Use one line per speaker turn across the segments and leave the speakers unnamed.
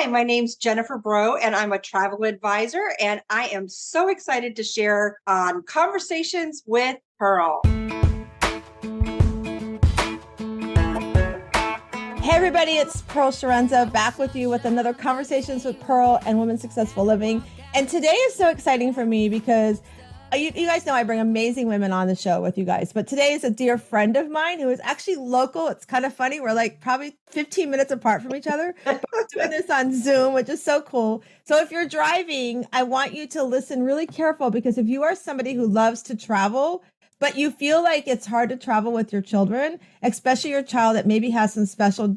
Hi, my name's Jenifer Breaux, and I'm a travel advisor, and I am so excited to share on Conversations with Pearl.
Hey everybody, it's Pearl Sharenza back with you with another Conversations with Pearl and Women Successful Living. And today is so exciting for me because you guys know I bring amazing women on the show with you guys. But today is a dear friend of mine who is actually local. It's kind of funny. We're like probably 15 minutes apart from each other, but we're doing this on Zoom, which is so cool. So if you're driving, I want you to listen really careful because if you are somebody who loves to travel, but you feel like it's hard to travel with your children, especially your child that maybe has some special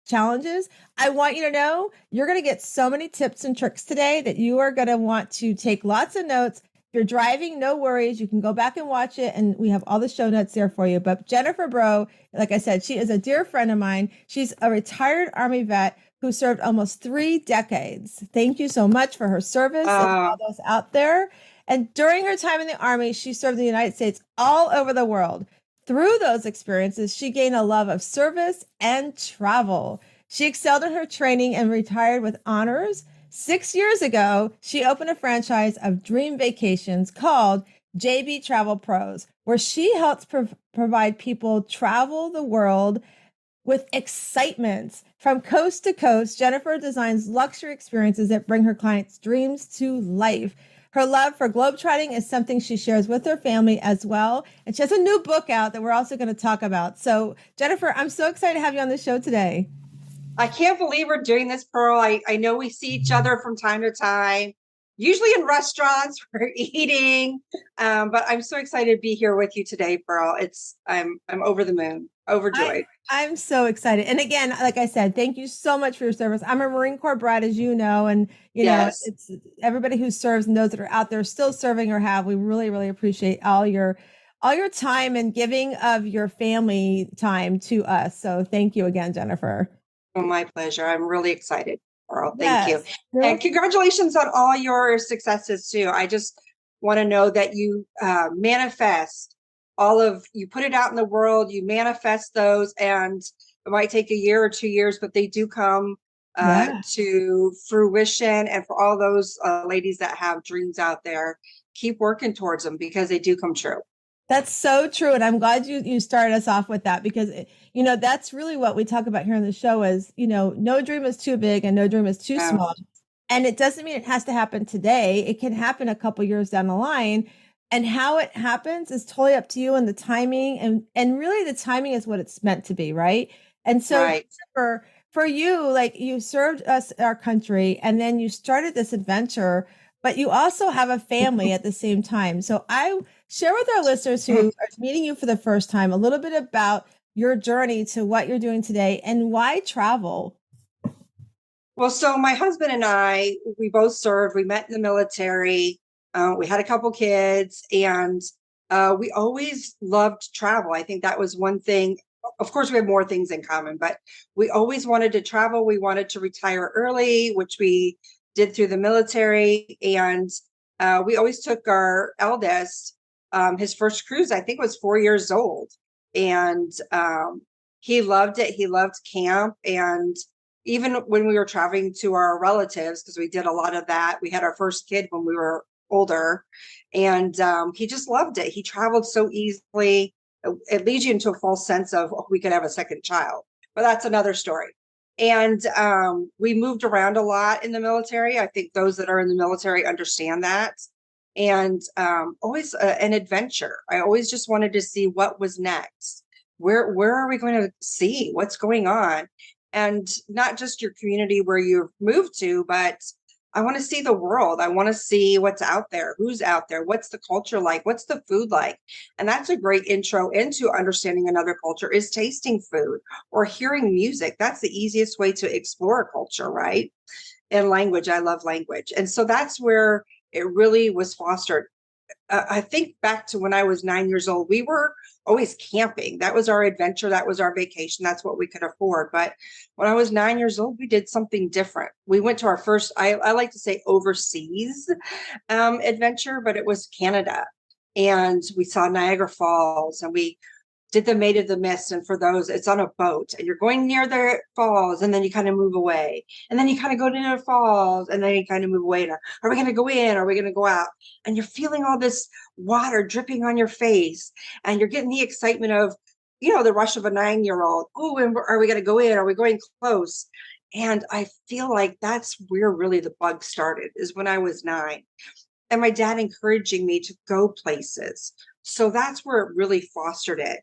challenges, I want you to know you're going to get so many tips and tricks today that you are going to want to take lots of notes. If you're driving, no worries. You can go back and watch it, and we have all the show notes there for you. But Jenifer Breaux, like I said, she is a dear friend of mine. She's a retired Army vet who served almost 3 decades. Thank you so much for her service and all those out there. And during her time in the Army, she served the United States all over the world. Through those experiences, she gained a love of service and travel. She excelled in her training and retired with honors. 6 years ago, she opened a franchise of dream vacations called JB Travel Pros, where she helps provide people travel the world with excitement. From coast to coast, Jenifer designs luxury experiences that bring her clients' dreams to life. Her love for globetrotting is something she shares with her family as well. And she has a new book out that we're also going to talk about. So, Jenifer, I'm so excited to have you on the show today.
I can't believe we're doing this, Pearl. I know we see each other from time to time, usually in restaurants for eating. But I'm so excited to be here with you today, Pearl. I'm over the moon, overjoyed.
I'm so excited. And again, like I said, thank you so much for your service. I'm a Marine Corps brat, as you know, and
Yes.
it's everybody who serves and those that are out there still serving or have. We really, really appreciate all your time and giving of your family time to us. So thank you again, Jenifer.
Oh, my pleasure. I'm really excited, Pearl. Thank you.
Yes.
And congratulations on all your successes too. I just want to know that you manifest you put it out in the world, you manifest those, and it might take a year or 2 years, but they do come to fruition. And for all those ladies that have dreams out there, keep working towards them because they do come true.
That's so true. And I'm glad you started us off with that because, that's really what we talk about here on the show is, no dream is too big and no dream is too small. And it doesn't mean it has to happen today. It can happen a couple years down the line. And how it happens is totally up to you and the timing. And really the timing is what it's meant to be, right? And so
Right.
for you, like you served us, our country, and then you started this adventure, but you also have a family at the same time. So I share with our listeners who are meeting you for the first time a little bit about your journey to what you're doing today and why travel.
Well, so my husband and I, we both served. We met in the military. We had a couple kids, and we always loved travel. I think that was one thing. Of course, we have more things in common, but we always wanted to travel. We wanted to retire early, which we did through the military. And we always took our eldest, his first cruise, I think was 4 years old. And he loved it. He loved camp. And even when we were traveling to our relatives, because we did a lot of that, we had our first kid when we were older, and he just loved it. He traveled so easily. It leads you into a false sense of, oh, we could have a second child, but that's another story. And we moved around a lot in the military. I think those that are in the military understand that. And always an adventure. I always just wanted to see what was next. Where are we going to see what's going on? And not just your community where you've moved to, but I want to see the world. I want to see what's out there, who's out there, what's the culture like, what's the food like. And that's a great intro into understanding another culture is tasting food or hearing music. That's the easiest way to explore a culture, right? And language. I love language. And so that's where it really was fostered. I think back to when I was 9 years old, we were always camping. That was our adventure. That was our vacation. That's what we could afford. But when I was 9 years old, we did something different. We went to our first, I like to say overseas adventure, but it was Canada. And we saw Niagara Falls, and we did the Maid of the Mist. And for those, it's on a boat and you're going near the falls and then you kind of move away. And then you kind of go near the falls and then you kind of move away. Are we going to go in? Are we going to go out? And you're feeling all this water dripping on your face and you're getting the excitement of, the rush of a 9-year-old. Oh, and are we going to go in? Are we going close? And I feel like that's where really the bug started, is when I was 9. And my dad encouraging me to go places. So that's where it really fostered it.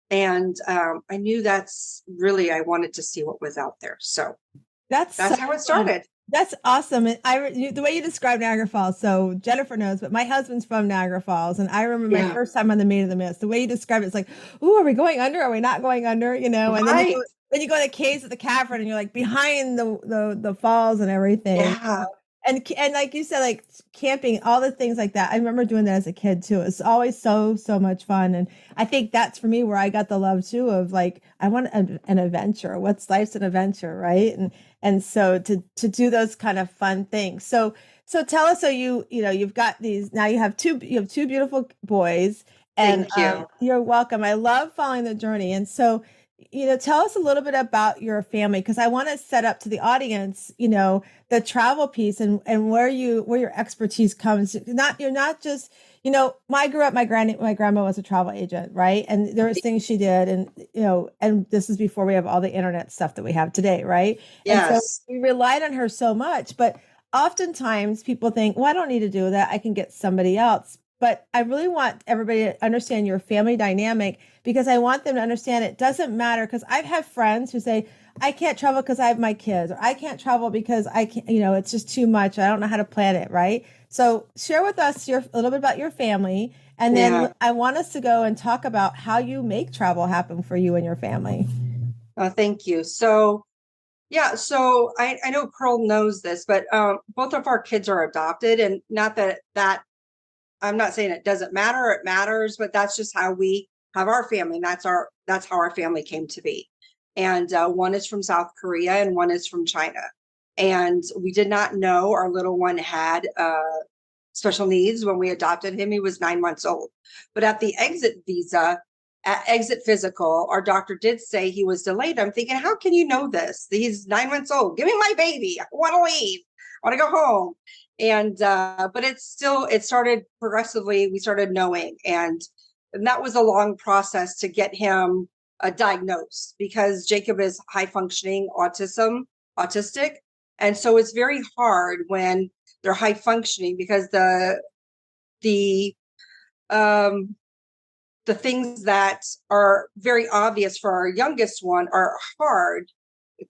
And I knew that's really, I wanted to see what was out there. So
That's so
that's how it
fun.
started.
That's awesome. And the way you describe Niagara Falls, so Jenifer knows, but my husband's from Niagara Falls. And I remember my
Yeah.
first time on the Maid of the Mist, the way you describe it, it's like, ooh, are we going under? Are we not going under? And then
Right.
you go to the caves of the cavern and you're like behind the falls and everything.
Yeah.
And like you said, like camping, all the things like that. I remember doing that as a kid too. It's always so much fun. And I think that's for me where I got the love too of like, I want an adventure. What's life's an adventure, right? And so to do those kind of fun things. So tell us, so you've got these, now you have two beautiful boys, and
Thank you.
you're welcome. I love following the journey. And so, tell us a little bit about your family, because I want to set up to the audience, the travel piece and where your expertise comes. You're not just, I grew up, my grandma was a travel agent, right? And there was things she did, and and this is before we have all the internet stuff that we have today, right? And so
Yes.
we relied on her so much, but oftentimes people think, well, I don't need to do that, I can get somebody else. But I really want everybody to understand your family dynamic, because I want them to understand it doesn't matter. Because I've had friends who say, I can't travel because I have my kids, or I can't travel because I can't, it's just too much. I don't know how to plan it, right? So share with us a little bit about your family. And
Yeah.
then I want us to go and talk about how you make travel happen for you and your family.
Thank you. So, yeah, so I know Pearl knows this, but both of our kids are adopted, and not that I'm not saying it doesn't matter, it matters, but that's just how we have our family. And that's how our family came to be. And one is from South Korea and one is from China. And we did not know our little one had special needs when we adopted him. He was 9 months old. But at the exit physical, our doctor did say he was delayed. I'm thinking, how can you know this? He's 9 months old. Give me my baby. I want to leave. I want to go home. And but it started progressively. We started knowing, and that was a long process to get him diagnosed, because Jacob is high functioning autistic, and so it's very hard when they're high functioning, because the um the things that are very obvious for our youngest one are hard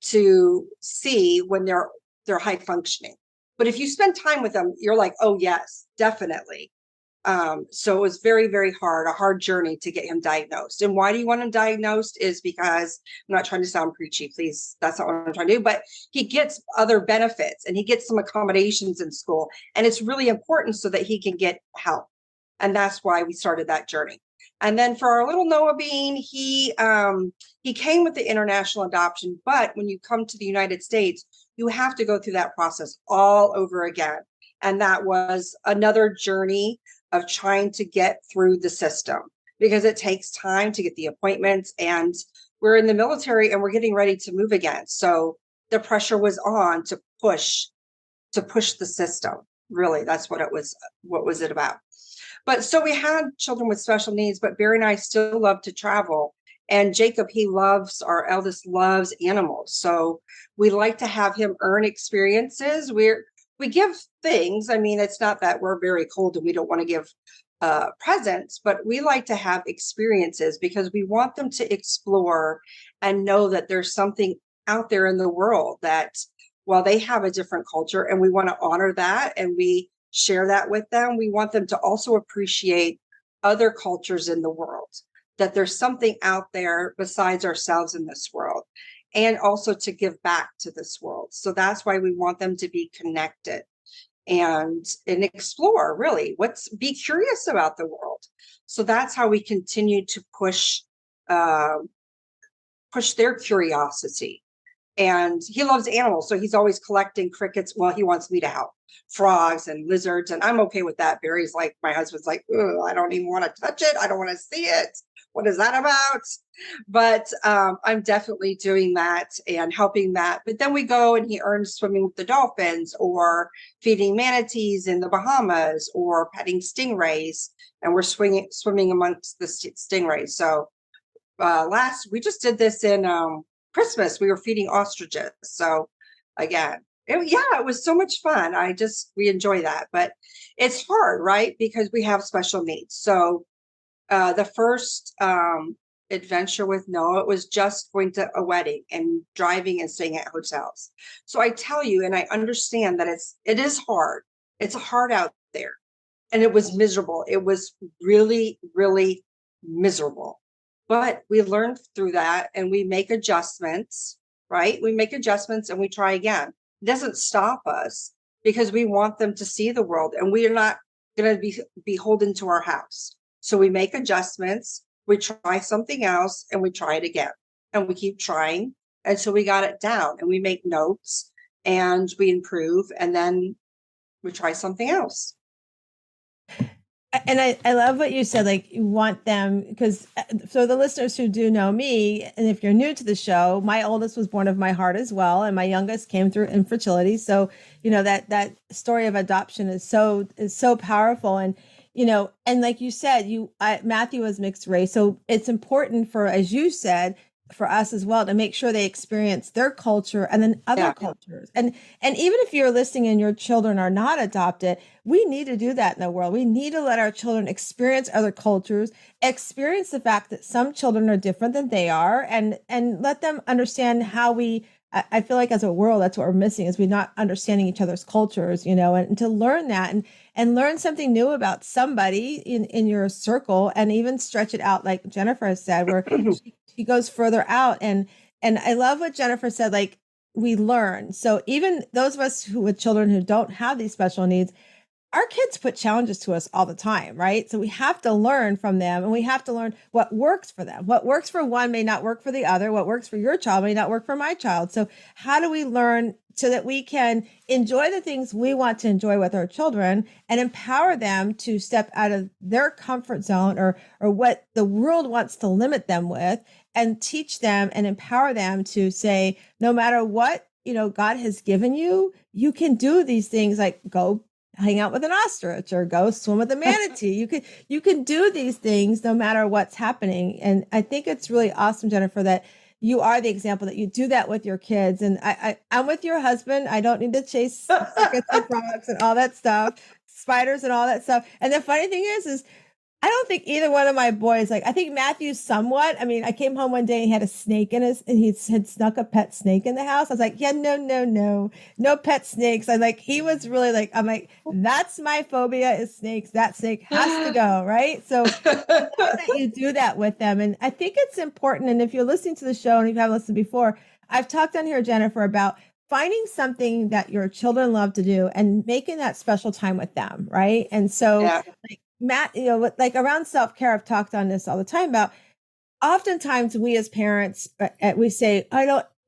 to see when they're high functioning. But if you spend time with them, you're like, oh yes, definitely. So it was very, very hard, a hard journey to get him diagnosed. And why do you want him diagnosed? Is because, I'm not trying to sound preachy, please. That's not what I'm trying to do. But he gets other benefits and he gets some accommodations in school. And it's really important so that he can get help. And that's why we started that journey. And then for our little Noah Bean, he came with the international adoption. But when you come to the United States, you have to go through that process all over again. And that was another journey of trying to get through the system, because it takes time to get the appointments, and we're in the military and we're getting ready to move again. So the pressure was on to push the system. Really, that's what was it about. But so we had children with special needs, but Barry and I still love to travel. And Jacob, our eldest loves animals. So we like to have him earn experiences. We give things. I mean, it's not that we're very cold and we don't want to give presents, but we like to have experiences, because we want them to explore and know that there's something out there in the world that, while they have a different culture and we want to honor that and we share that with them, we want them to also appreciate other cultures in the world, that there's something out there besides ourselves in this world, and also to give back to this world. So that's why we want them to be connected and explore, really, be curious about the world. So that's how we continue to push their curiosity. and he loves animals. So he's always collecting crickets. Well, he wants me to help frogs and lizards. And I'm okay with that. Barry's like, my husband's like, I don't even want to touch it. I don't want to see it. What is that about? But I'm definitely doing that and helping that. But then we go and he earns swimming with the dolphins or feeding manatees in the Bahamas or petting stingrays. And we're swimming amongst the stingrays. So we just did this in Christmas. We were feeding ostriches. So again, it was so much fun. We enjoy that, but it's hard, right? Because we have special needs. So the first adventure with Noah, it was just going to a wedding and driving and staying at hotels. So I tell you, and I understand that it is hard. It's hard out there. And it was miserable. It was really, really miserable. But we learned through that and we make adjustments, right? We make adjustments and we try again. It doesn't stop us because we want them to see the world and we are not going to be beholden to our house. So we make adjustments, we try something else and we try it again and we keep trying until we got it down and we make notes and we improve and then we try something else.
And I love what you said, like you want them, because so the listeners who do know me, and if you're new to the show, my oldest was born of my heart as well. And my youngest came through infertility. So, that story of adoption is so powerful. And, and like you said, Matthew was mixed race. So it's important for, as you said, for us as well to make sure they experience their culture and then other cultures. And even if you're listening and your children are not adopted, we need to do that in the world. We need to let our children experience other cultures, experience the fact that some children are different than they are, and let them understand how I feel like as a world, that's what we're missing is we're not understanding each other's cultures, and to learn that and learn something new about somebody in your circle and even stretch it out. Like Jenifer has said, where she goes further out. And I love what Jenifer said, like we learn. So even those of us with children who don't have these special needs, our kids put challenges to us all the time, right? So we have to learn from them and we have to learn what works for them. What works for one may not work for the other. What works for your child may not work for my child. So how do we learn so that we can enjoy the things we want to enjoy with our children and empower them to step out of their comfort zone or what the world wants to limit them with, and teach them and empower them to say, no matter what, God has given you, you can do these things, like go hang out with an ostrich or go swim with a manatee. You can do these things no matter what's happening. And I think it's really awesome, Jenifer, that you are the example that you do that with your kids. And I'm with your husband. I don't need to chase crickets and frogs and all that stuff, spiders and all that stuff. And the funny thing is I don't think either one of my boys, I think Matthew somewhat. I mean, I came home one day and he had a snake and he had snuck a pet snake in the house. I was like, yeah, no pet snakes. He was really I'm like, that's my phobia is snakes. That snake has to go. Right. So that you do that with them. And I think it's important. And if you're listening to the show and you haven't listened before, I've talked on here, Jenifer, about finding something that your children love to do and making that special time with them. Right. And so Matt, around self-care, I've talked on this all the time about oftentimes we as parents, we say,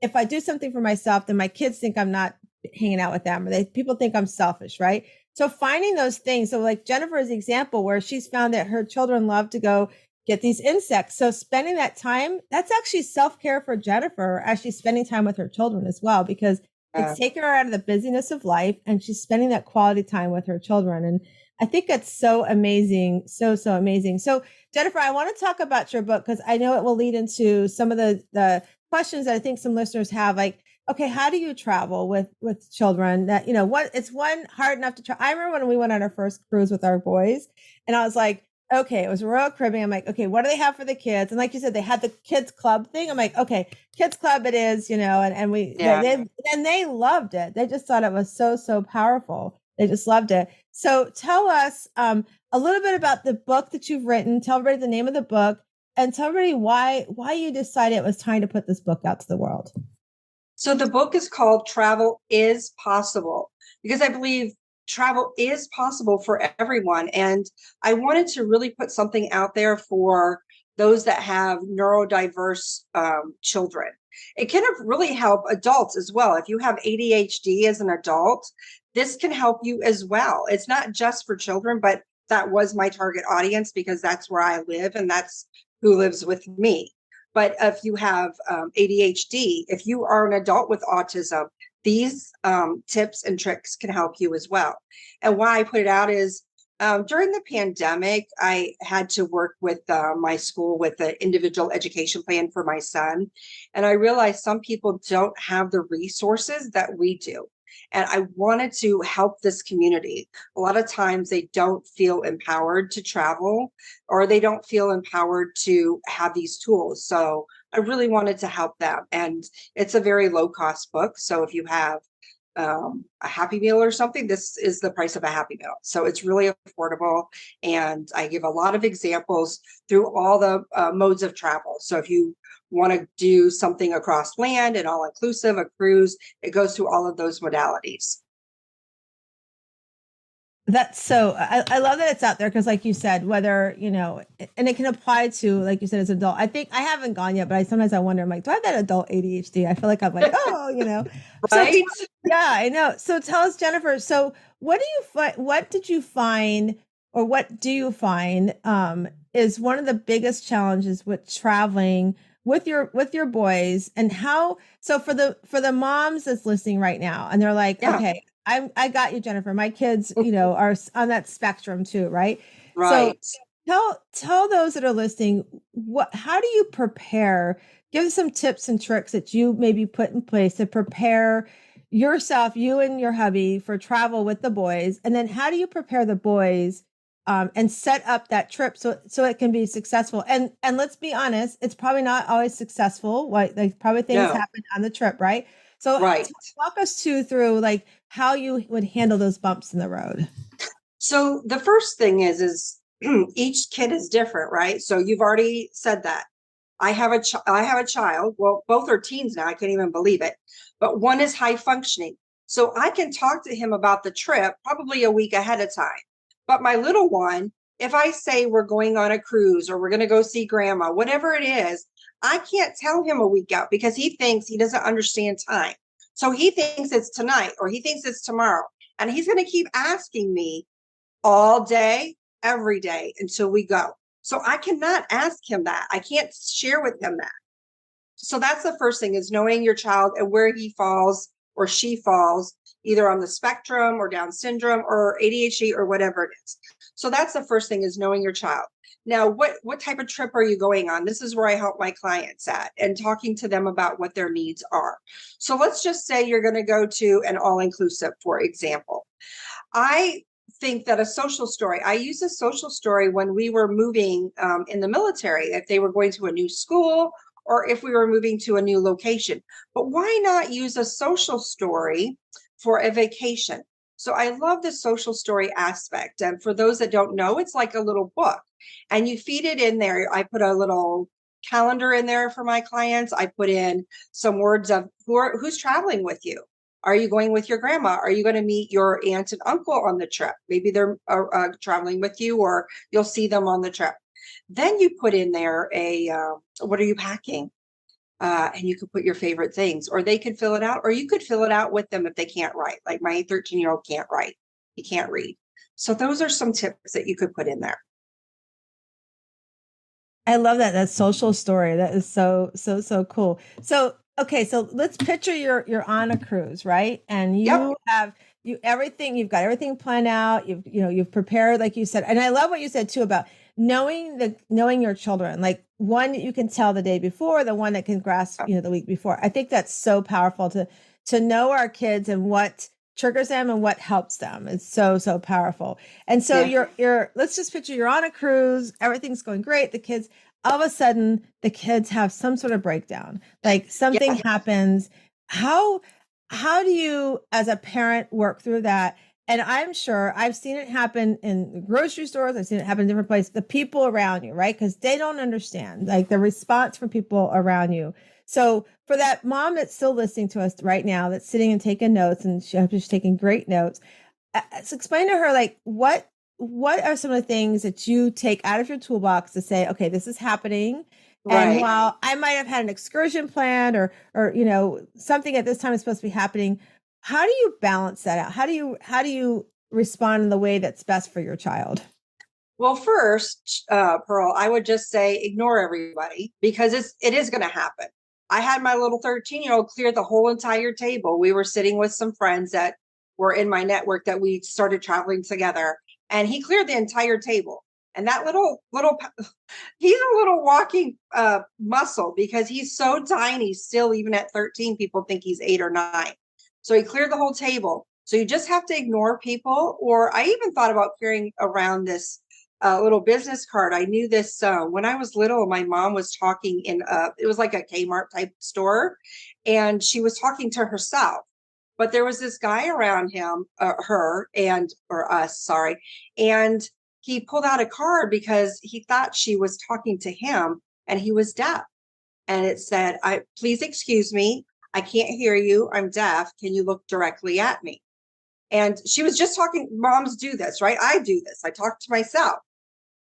if I do something for myself, then my kids think I'm not hanging out with them or people think I'm selfish. Right. So finding those things. So like Jenifer's example where she's found that her children love to go get these insects. So spending that time, that's actually self-care for Jenifer as she's spending time with her children as well, because it's taking her out of the busyness of life and she's spending that quality time with her children. And I think that's so amazing. So amazing. So Jenifer, I want to talk about your book because I know it will lead into some of the questions that I think some listeners have, like, okay, how do you travel with children that, it's hard enough to try. I remember when we went on our first cruise with our boys and I was like, okay, it was Royal Caribbean. I'm like, okay, what do they have for the kids? And like you said, they had the kids club thing. I'm like, okay, kids club it is, and they loved it. They just thought it was so powerful. They just loved it. So tell us a little bit about the book that you've written. Tell everybody the name of the book and tell everybody why you decided it was time to put this book out to the world.
So the book is called Travel is Possible because I believe travel is possible for everyone. And I wanted to really put something out there for those that have neurodiverse children. It can really help adults as well. If you have ADHD as an adult, this can help you as well. It's not just for children, but that was my target audience because that's where I live and that's who lives with me. But if you have ADHD, if you are an adult with autism, these tips and tricks can help you as well. And why I put it out is during the pandemic, I had to work with my school with the individual education plan for my son. And I realized some people don't have the resources that we do. And I wanted to help this community. A lot of times they don't feel empowered to travel or they don't feel empowered to have these tools. So I really wanted to help them. And it's a very low cost book. So if you have a Happy Meal or something, this is the price of a Happy Meal. So it's really affordable. And I give a lot of examples through all the modes of travel. So if you want to do something across land and all inclusive, a cruise, it goes through all of those modalities.
That's so, I love that it's out there because, like you said, whether, and it can apply to, like you said, as an adult. I think I haven't gone yet, but sometimes I wonder, I'm like, do I have that adult ADHD? I feel like I'm like, oh.
Right?
So, yeah, I know. So tell us, Jenifer, so what did you find, or what do you find is one of the biggest challenges with traveling with your boys, and how, so for the moms that's listening right now, and they're like,
Yeah.
okay, I got you, Jenifer. My kids, are on that spectrum too, right?
Right.
So tell those that are listening, how do you prepare? Give some tips and tricks that you maybe put in place to prepare yourself, you and your hubby, for travel with the boys. And then how do you prepare the boys and set up that trip so it can be successful? And let's be honest, it's probably not always successful. Like probably things happen on the trip, right? So
right.
Walk us through like how you would handle those bumps in the road.
So the first thing is each kid is different, right? So you've already said that. I have a child. Well, both are teens now. I can't even believe it. But one is high functioning. So I can talk to him about the trip probably a week ahead of time. But my little one, if I say we're going on a cruise or we're going to go see grandma, whatever it is, I can't tell him a week out because he thinks he doesn't understand time. So he thinks it's tonight or he thinks it's tomorrow. And he's going to keep asking me all day, every day until we go. So I cannot ask him that. I can't share with him that. So that's the first thing, is knowing your child and where he falls or she falls, either on the spectrum or Down syndrome or ADHD or whatever it is. So that's the first thing, is knowing your child. Now, what type of trip are you going on? This is where I help my clients at, and talking to them about what their needs are. So let's just say you're going to go to an all-inclusive, for example. I think that a social story, I use a social story when we were moving in the military, if they were going to a new school or if we were moving to a new location. But why not use a social story for a vacation? So I love the social story aspect. And for those that don't know, it's like a little book and you feed it in there. I put a little calendar in there for my clients. I put in some words of who's traveling with you. Are you going with your grandma? Are you going to meet your aunt and uncle on the trip? Maybe they're traveling with you, or you'll see them on the trip. Then you put in there what are you packing? And you could put your favorite things, or they could fill it out, or you could fill it out with them if they can't write. Like my 13-year-old can't write. He can't read. So those are some tips that you could put in there.
I love that social story. That is so cool. So okay, so let's picture you're on a cruise, right? And you have you've got everything planned out. You've prepared, like you said. And I love what you said too about knowing your children. Like one you can tell the day before, the one that can grasp, the week before. I think that's so powerful to know our kids and what triggers them and what helps them. It's so powerful. And so you're let's just picture you're on a cruise, everything's going great. The kids, all of a sudden, the kids have some sort of breakdown. Like something happens. How do you, as a parent, work through that? And I'm sure I've seen it happen in grocery stores. I've seen it happen in different places. The people around you, right? Because they don't understand, like the response from people around you. So for that mom that's still listening to us right now, that's sitting and taking notes, and she's taking great notes, so explain to her, like, what are some of the things that you take out of your toolbox to say, okay, this is happening. And
Right.
while I might have had an excursion planned or something at this time is supposed to be happening, how do you balance that out? How do you respond in the way that's best for your child?
Well, first, Pearl, I would just say ignore everybody because it is going to happen. I had my little 13-year-old clear the whole entire table. We were sitting with some friends that were in my network that we started traveling together, and he cleared the entire table. And that little he's a little walking muscle because he's so tiny still. Even at 13, people think he's 8 or 9. So he cleared the whole table. So you just have to ignore people. Or I even thought about carrying around this little business card. I knew this when I was little. My mom was talking in it was like a Kmart type store, and she was talking to herself. But there was this guy around him, her, and or us, sorry, and he pulled out a card because he thought she was talking to him, and he was deaf. And it said, "I please excuse me, I can't hear you. I'm deaf. Can you look directly at me?" And she was just talking. Moms do this, right? I do this. I talk to myself.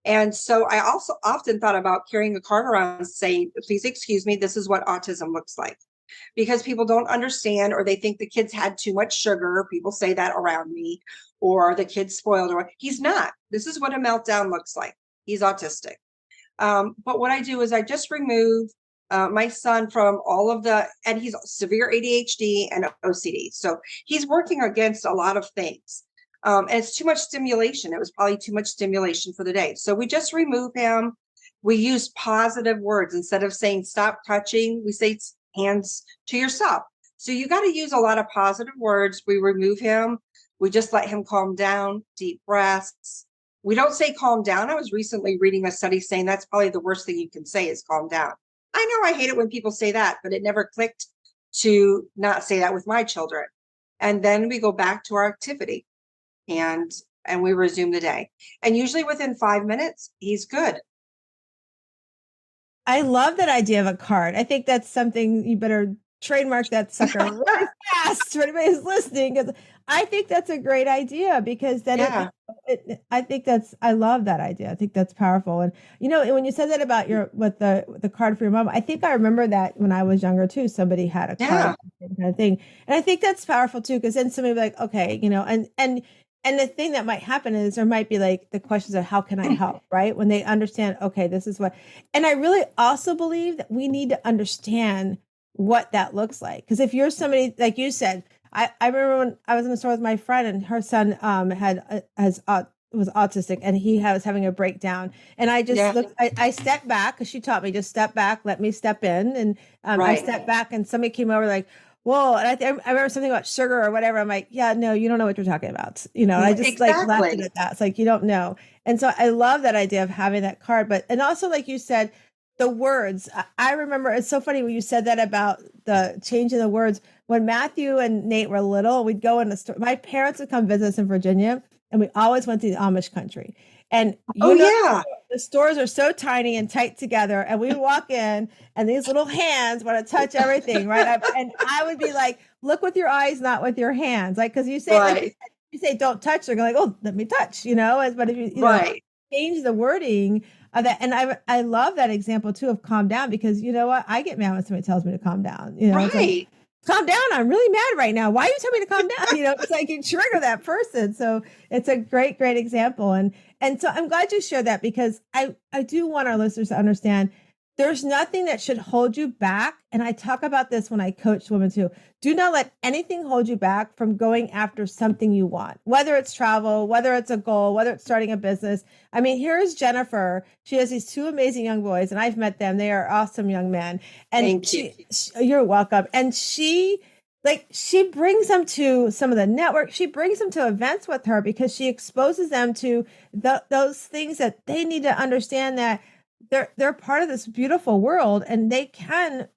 And so I also often thought about carrying a card around saying, "Please excuse me, this is what autism looks like." Because people don't understand, or they think the kids had too much sugar. People say that around me, or the kid's spoiled, or he's not. This is what a meltdown looks like. He's autistic. But what I do is I just remove my son from all of and he's severe ADHD and OCD. So he's working against a lot of things. And it's too much stimulation. It was probably too much stimulation for the day. So we just remove him. We use positive words instead of saying stop touching. We say hands to yourself. So you got to use a lot of positive words. We remove him. We just let him calm down, deep breaths. We don't say calm down. I was recently reading a study saying that's probably the worst thing you can say is calm down. I know I hate it when people say that, but it never clicked to not say that with my children. And then we go back to our activity and we resume the day. And usually within 5 minutes, he's good.
I love that idea of a card. I think that's something you better trademark that sucker really fast for anybody who's listening. Because I think that's a great idea because then
Yeah.
I love that idea. I think that's powerful. And when you said that about with the card for your mom, I think I remember that when I was younger too, somebody had a card
Yeah.
kind of thing. And I think that's powerful too, because then somebody will be like, okay, and the thing that might happen is there might be like the questions of how can I help, right? When they understand, okay, this is what, and I really also believe that we need to understand what that looks like. Because if you're somebody, like you said, I remember when I was in the store with my friend and her son was autistic and he was having a breakdown. And I just
Yeah.
I stepped back because she taught me just step back, let me step in. And I
Right.
stepped back and somebody came over like, whoa. And I remember something about sugar or whatever. I'm like, yeah, no, you don't know what you're talking about. And I just like laughed
Exactly.
at that. It's like, you don't know. And so I love that idea of having that card. And also, like you said, the words. I remember it's so funny when you said that about the change in the words. When Matthew and Nate were little, we'd go in the store. My parents would come visit us in Virginia, and we always went to the Amish country. And
Oh, yeah.
the stores are so tiny and tight together, and we would walk in, and these little hands want to touch everything, right? And I would be like, "Look with your eyes, not with your hands," like because you say
Right.
you say don't touch, they're going like, "Oh, let me touch," But if
Right.
change the wording of that, and I love that example too of calm down because you know what, I get mad when somebody tells me to calm down. It's like
Right.
calm down. I'm really mad right now. Why are you telling me to calm down? It's like you trigger that person. So it's a great, great example. And so I'm glad you shared that because I do want our listeners to understand there's nothing that should hold you back. And I talk about this when I coach women too. Do not let anything hold you back from going after something you want, whether it's travel, whether it's a goal, whether it's starting a business. I mean, here is Jenifer. She has these two amazing young boys, and I've met them. They are awesome young men. And
Thank you.
you're welcome. And she brings them to some of the network. She brings them to events with her because she exposes them to those things that they need to understand that they're part of this beautiful world and they can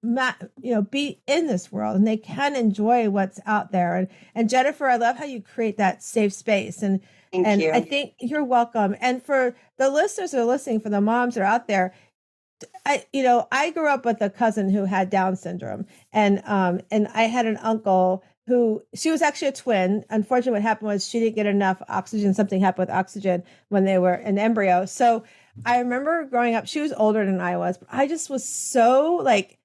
be in this world and they can enjoy what's out there. And Jenifer, I love how you create that safe space. And
Thank
I
you.
think you're welcome. And for the listeners who are listening, for the moms that are out there, I grew up with a cousin who had Down syndrome, and I had an uncle who she was actually a twin. Unfortunately, what happened was she didn't get enough oxygen. Something happened with oxygen when they were an embryo. So I remember growing up, she was older than I was, but I just was so like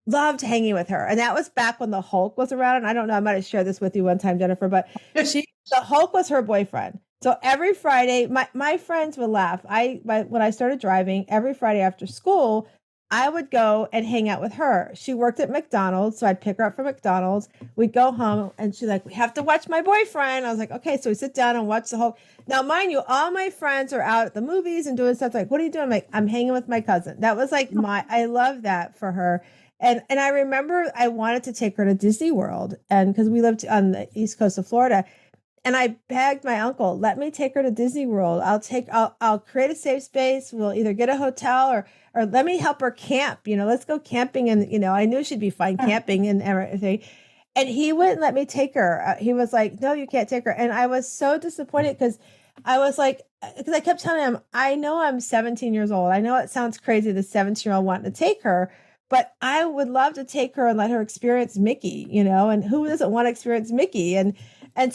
loved hanging with her. And that was back when the Hulk was around. And I don't know, I might have shared this with you one time, Jenifer, but the Hulk was her boyfriend. So every Friday, my friends would laugh. When I started driving, every Friday after school, I would go and hang out with her. She worked at McDonald's, so I'd pick her up from McDonald's. We'd go home, and she's like, "We have to watch my boyfriend." I was like, "Okay." So we sit down and watch the whole. Now, mind you, all my friends are out at the movies and doing stuff. Like, what are you doing? I'm like, I'm hanging with my cousin. That was like I love that for her. And I remember I wanted to take her to Disney World, and because we lived on the east coast of Florida, and I begged my uncle, let me take her to Disney World. I'll create a safe space. We'll either get a hotel or let me help her camp. Let's go camping. And, I knew she'd be fine camping and everything. And he wouldn't let me take her. He was like, no, you can't take her. And I was so disappointed because I was like, because I kept telling him, I know I'm 17 years old. I know it sounds crazy, the 17-year-old wanting to take her, but I would love to take her and let her experience Mickey, and who doesn't want to experience Mickey? And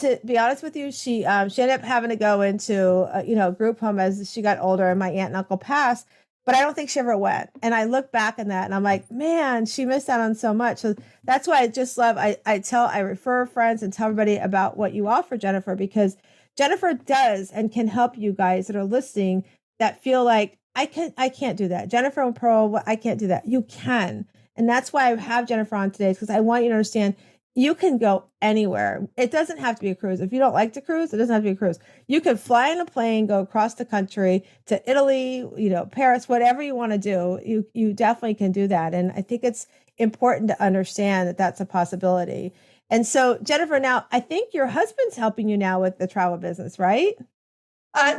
to be honest with you, she ended up having to go into group home as she got older, and my aunt and uncle passed. But I don't think she ever went. And I look back on that, and I'm like, man, she missed out on so much. So that's why I just love. I refer friends and tell everybody about what you offer, Jenifer, because Jenifer does and can help you guys that are listening that feel like I can't do that. Jenifer and Pearl, I can't do that. You can, and that's why I have Jenifer on today, because I want you to understand you can go anywhere. It doesn't have to be a cruise. If you don't like to cruise, it doesn't have to be a cruise. You could fly in a plane, go across the country to Italy, Paris, whatever you want to do. You definitely can do that. And I think it's important to understand that that's a possibility. And so, Jenifer, now I think your husband's helping you now with the travel business, right?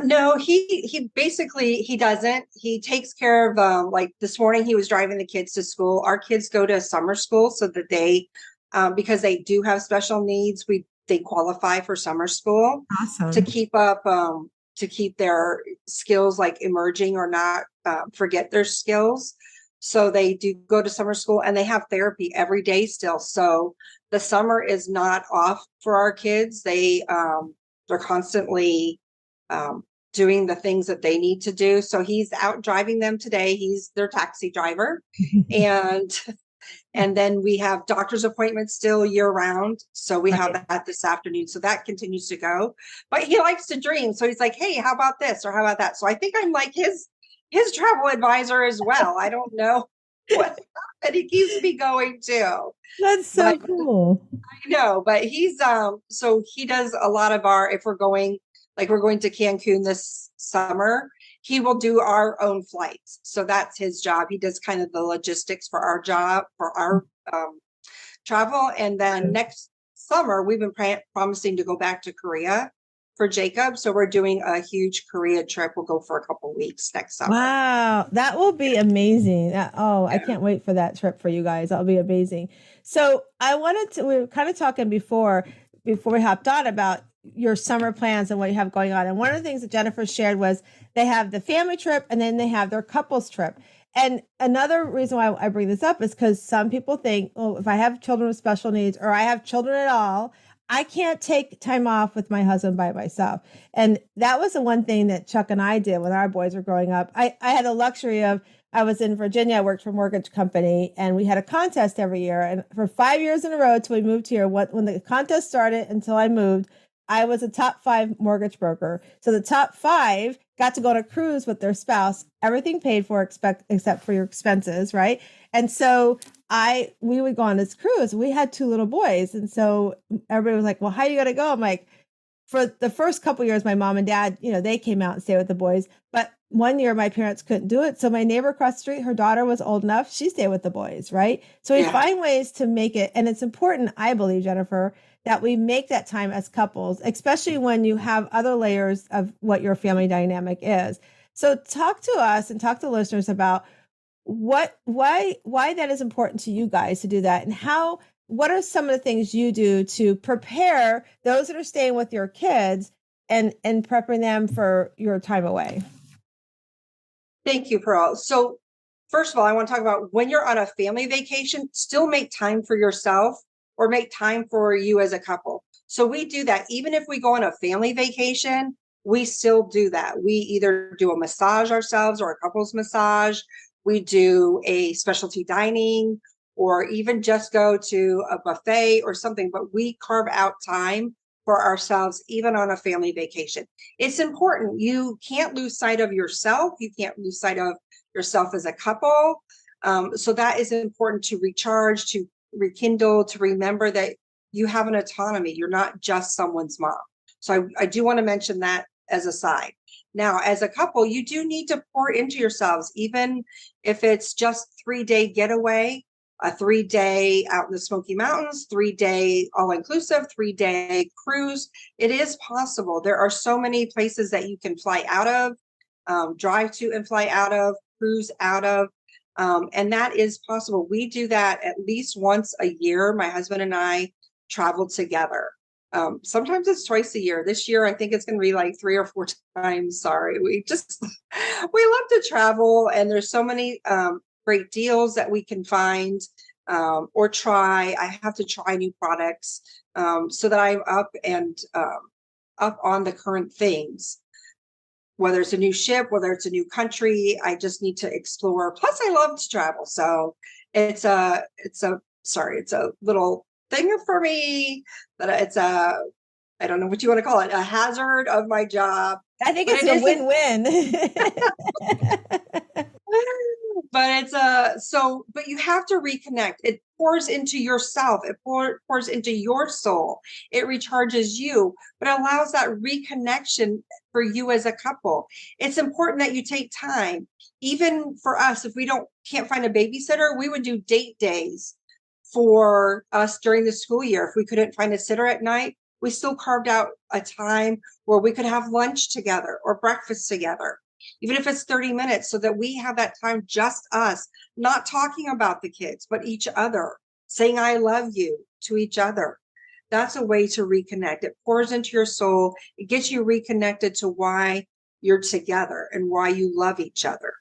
No, he basically he doesn't. He takes care of like this morning he was driving the kids to school. Our kids go to summer school so that they because they do have special needs, they qualify for summer school to
Awesome.
keep up to keep their skills like emerging or not forget their skills. So they do go to summer school and they have therapy every day still. So the summer is not off for our kids. They're constantly doing the things that they need to do. So he's out driving them today. He's their taxi driver. And and then we have doctor's appointments still year round. So we have
Right.
that this afternoon. So that continues to go. But he likes to dream. So he's like, hey, how about this? Or how about that? So I think I'm like his travel advisor as well. I don't know what and he keeps me going too.
That's
But
so cool.
I know, but he's so he does a lot of our if we're going like we're going to Cancun this summer, he will do our own flights. So that's his job. He does kind of the logistics for our job for our travel. And then next summer, we've been promising to go back to Korea for Jacob. So we're doing a huge Korea trip. We'll go for a couple weeks next summer.
Wow, that will be amazing. I
Yeah.
can't wait for that trip for you guys. That'll be amazing. So we were kind of talking before we hopped on about your summer plans and what you have going on. And one of the things that Jenifer shared was they have the family trip and then they have their couples trip. And another reason why I bring this up is because some people think, oh, if I have children with special needs or I have children at all, I can't take time off with my husband by myself. And that was the one thing that Chuck and I did when our boys were growing up. I had the luxury of, I was in Virginia, I worked for a mortgage company, and we had a contest every year. And for 5 years in a row till we moved here, when the contest started until I moved, I was a top 5 mortgage broker. So the top 5 got to go on a cruise with their spouse, everything paid for except for your expenses, right? And so we would go on this cruise. We had 2 little boys. And so everybody was like, well, how are you going to go? I'm like, for the first couple years, my mom and dad, they came out and stayed with the boys. But one year my parents couldn't do it. So my neighbor across the street, her daughter was old enough. She stayed with the boys. Right. So we
Yeah.
find ways to make it. And it's important, I believe, Jenifer, that we make that time as couples, especially when you have other layers of what your family dynamic is. So talk to us and talk to listeners about why that is important to you guys to do that, and what are some of the things you do to prepare those that are staying with your kids and prepping them for your time away?
Thank you, Pearl. So first of all, I want to talk about when you're on a family vacation, still make time for yourself. or make time for you as a couple. So we do that. Even if we go on a family vacation, we still do that. We either do a massage ourselves or a couples massage. We do a specialty dining, or even just go to a buffet or something, but we carve out time for ourselves, even on a family vacation. It's important. You can't lose sight of yourself. You can't lose sight of yourself as a couple. So that is important, to recharge, to rekindle, to remember that you have an autonomy. You're not just someone's mom. So I do want to mention that as a side. Now, as a couple, you do need to pour into yourselves, even if it's just 3-day getaway, a 3-day out in the Smoky Mountains, 3-day all-inclusive, 3-day cruise. It is possible. There are so many places that you can fly out of, drive to and fly out of, cruise out of. And that is possible. We do that at least once a year. My husband and I travel together. Sometimes it's twice a year. This year, I think it's going to be like 3 or 4 times. Sorry. We love to travel, and there's so many great deals that we can find or try. I have to try new products so that I'm up on the current things. Whether it's a new ship, whether it's a new country, I just need to explore. Plus, I love to travel, so it's a little thing for me. But I don't know what you want to call it, a hazard of my job.
I think it's a win-win.
But but you have to reconnect. It pours into yourself. It pours into your soul. It recharges you, but allows that reconnection for you as a couple. It's important that you take time. Even for us, if we can't find a babysitter, we would do date days for us during the school year. If we couldn't find a sitter at night, we still carved out a time where we could have lunch together or breakfast together, even if it's 30 minutes, so that we have that time, just us, not talking about the kids, but each other, saying, I love you to each other. That's a way to reconnect. It pours into your soul. It gets you reconnected to why you're together and why you love each other.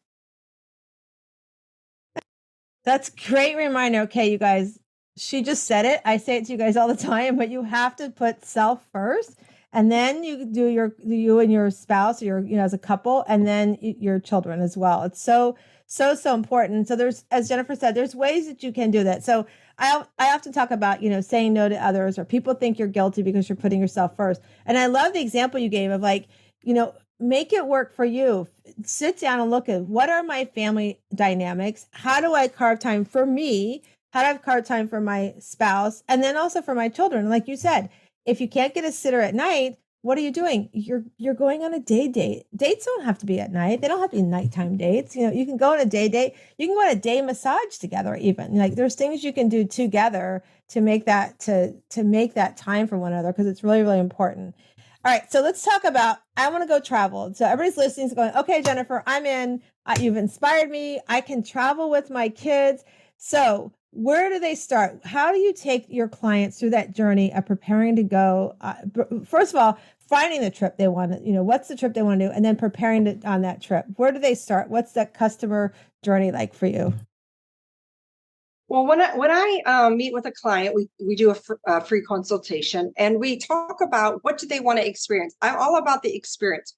That's a great reminder. Okay, you guys, she just said it. I say it to you guys all the time, but you have to put self first, and then you do you and your spouse, or as a couple, and then your children as well. It's so important. So there's, as Jenifer said, there's ways that you can do that. So I often talk about, saying no to others, or people think you're guilty because you're putting yourself first. And I love the example you gave of, like, make it work for you. Sit down and look at, what are my family dynamics? How do I carve time for me? How do I carve time for my spouse? And then also for my children. Like you said, if you can't get a sitter at night, what are you doing? You're going on a day date. Dates don't have to be at night. They don't have to be nighttime dates. You can go on a day date. You can go on a day massage together even. Like, there's things you can do together to make that to make that time for one another, because it's really, really important. All right, so let's talk about, I want to go travel. So everybody's listening is going, okay, Jenifer, I'm in. You've inspired me. I can travel with my kids. So where do they start? How do you take your clients through that journey of preparing to go? First of all, finding the trip they want to, what's the trip they want to do, and then preparing on that trip. Where do they start? What's that customer journey like for you?
Well, when I meet with a client, we do a free consultation, and we talk about what do they want to experience. I'm all about the experience.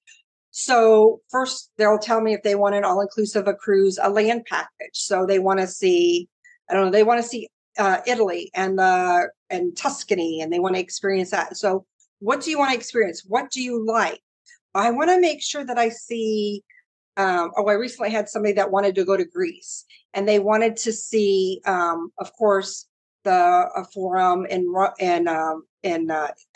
So first, they'll tell me if they want an all-inclusive, a cruise, a land package. So they want to see, I don't know, they want to see Italy and Tuscany, and they want to experience that. So what do you want to experience? What do you like? I want to make sure that I see. I recently had somebody that wanted to go to Greece, and they wanted to see, of course, the forum in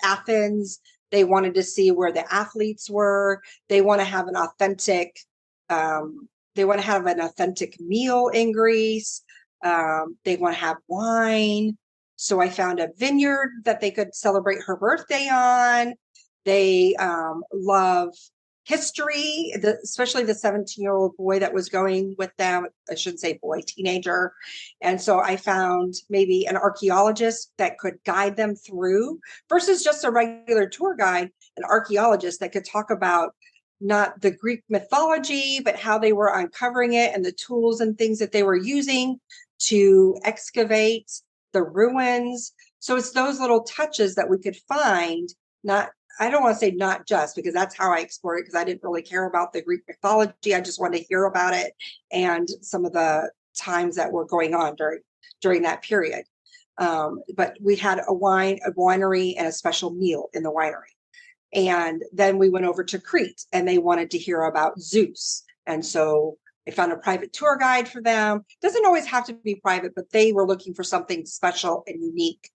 Athens. They wanted to see where the athletes were. They want to have an authentic. They want to have an authentic meal in Greece. They want to have wine. So I found a vineyard that they could celebrate her birthday on. They love history, especially the 17-year-old boy that was going with them. I shouldn't say boy, teenager. And so I found maybe an archaeologist that could guide them through, versus just a regular tour guide, an archaeologist that could talk about not the Greek mythology, but how they were uncovering it and the tools and things that they were using to excavate the ruins. So it's those little touches that we could find, not, I don't want to say not just because that's how I explored it, because I didn't really care about the Greek mythology. I just wanted to hear about it and some of the times that were going on during that period. But we had a winery and a special meal in the winery. And then we went over to Crete and they wanted to hear about Zeus. And so I found a private tour guide for them. Doesn't always have to be private, but they were looking for something special and unique.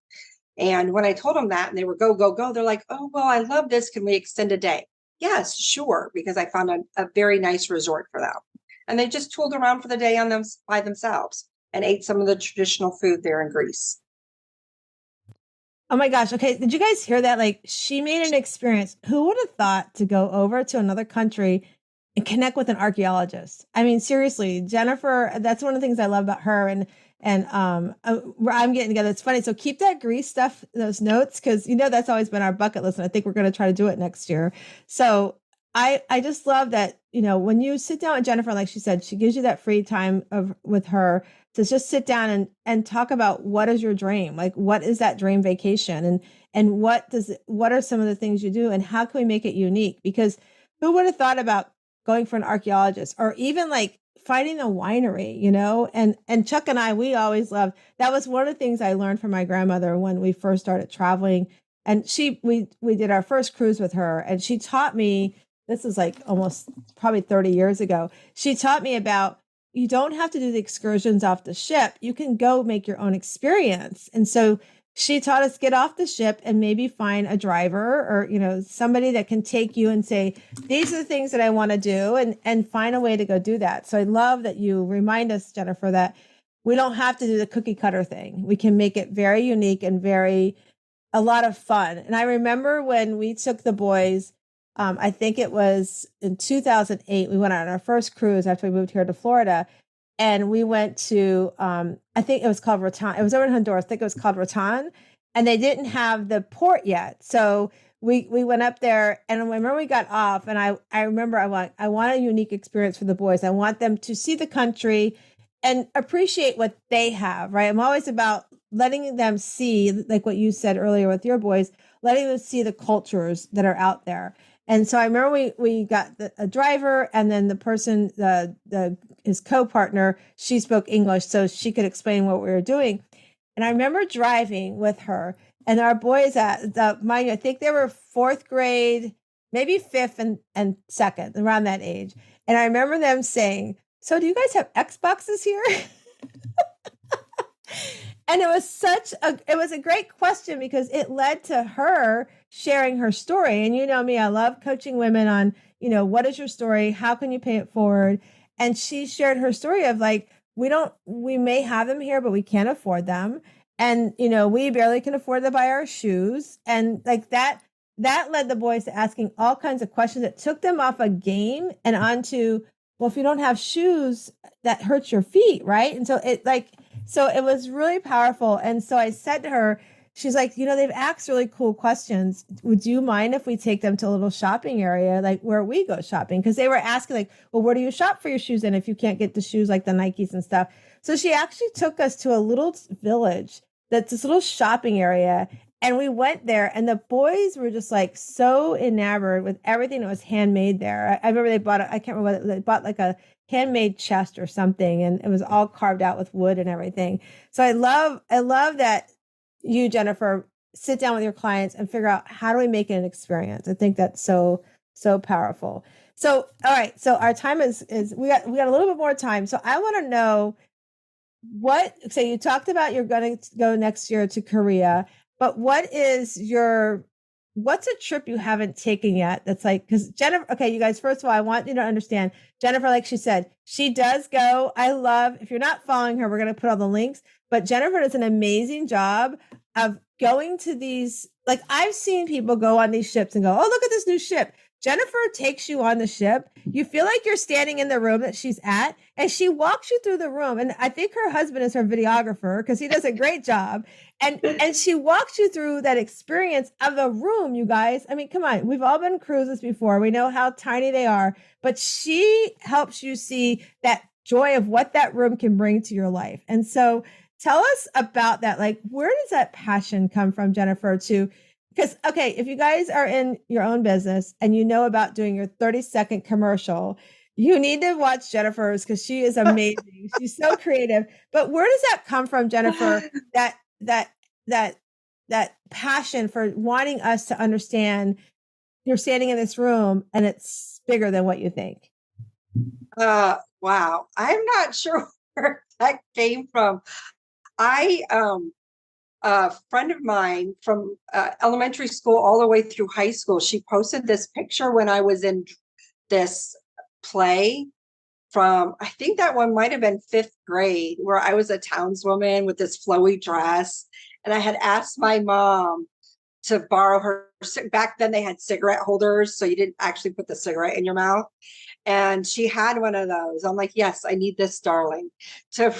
And when I told them that and they were go, go, go, they're like, oh, well, I love this. Can we extend a day? Yes, sure. Because I found a very nice resort for them. And they just tooled around for the day on them by themselves and ate some of the traditional food there in Greece.
Oh my gosh. Okay. Did you guys hear that? Like, she made an experience. Who would have thought to go over to another country and connect with an archaeologist? I mean, seriously, Jenifer, that's one of the things I love about her. And I'm getting together. It's funny. So keep that Greece stuff, those notes, because that's always been our bucket list. And I think we're going to try to do it next year. So I just love that, when you sit down with Jenifer, like she said, she gives you that free time with her to just sit down and talk about what is your dream? Like, what is that dream vacation? And what are some of the things you do and how can we make it unique? Because who would have thought about going for an archaeologist or even like finding a winery, and Chuck and I, we always loved, that was one of the things I learned from my grandmother when we first started traveling. And we did our first cruise with her and she taught me, this is like almost probably 30 years ago. She taught me about, you don't have to do the excursions off the ship. You can go make your own experience. And so she taught us get off the ship and maybe find a driver or, somebody that can take you and say, these are the things that I want to do and find a way to go do that. So I love that you remind us, Jenifer, that we don't have to do the cookie cutter thing. We can make it very unique and a lot of fun. And I remember when we took the boys, I think it was in 2008, we went on our first cruise after we moved here to Florida. And we went to, I think it was called Raton. It was over in Honduras. I think it was called Raton. And they didn't have the port yet. So we went up there and I remember we got off and I remember I want a unique experience for the boys. I want them to see the country and appreciate what they have, right? I'm always about letting them see, like what you said earlier with your boys, letting them see the cultures that are out there. And so I remember we got a driver and then the person, his co-partner, she spoke English so she could explain what we were doing. And I remember driving with her and our boys mind you, I think they were fourth grade, maybe fifth and second, around that age. And I remember them saying, so do you guys have Xboxes here? And it was a great question because it led to her sharing her story. And you know me, I love coaching women on, what is your story? How can you pay it forward? And she shared her story of like, we may have them here, but we can't afford them. And, we barely can afford to buy our shoes. And like that led the boys to asking all kinds of questions that took them off a game and onto, well, if you don't have shoes, that hurts your feet, right? And so it was really powerful. And so I said to her, she's like, they've asked really cool questions. Would you mind if we take them to a little shopping area, like where we go shopping? Because they were asking like, well, where do you shop for your shoes? And if you can't get the shoes, like the Nikes and stuff. So she actually took us to a little village that's this little shopping area. And we went there and the boys were just like so enamored with everything that was handmade there. I remember they bought, I can't remember, they bought like a handmade chest or something and it was all carved out with wood and everything. So I love that you, Jenifer, sit down with your clients and figure out how do we make it an experience. I think that's so powerful. So, all right. So our time is we got a little bit more time. So I want to know so you talked about you're going to go next year to Korea, but what's a trip you haven't taken yet? That's like, because Jenifer, okay, you guys, first of all, I want you to understand Jenifer, like she said, she does go. If you're not following her, we're going to put all the links, but Jenifer does an amazing job of going to these, like I've seen people go on these ships and go, oh, look at this new ship. Jenifer takes you on the ship. You feel like you're standing in the room that she's at, and she walks you through the room. And I think her husband is her videographer because he does a great job. And she walks you through that experience of the room, you guys. I mean, come on. We've all been cruises before. We know how tiny they are, but she helps you see that joy of what that room can bring to your life. And so tell us about that. Like, where does that passion come from, Jenifer, to, because, okay, if you guys are in your own business and you know about doing your 30-second commercial, you need to watch Jenifer's because she is amazing. She's so creative. But where does that come from, Jenifer? That, that, that, that passion for wanting us to understand you're standing in this room and it's bigger than what you think.
Wow. I'm not sure where that came from. I a friend of mine from elementary school all the way through high school, she posted this picture when I was in this play from, I think that one might have been fifth grade, where I was a townswoman with this flowy dress. And I had asked my mom to borrow her. Back then they had cigarette holders, so you didn't actually put the cigarette in your mouth. And she had one of those. I'm like, yes, I need this, darling, to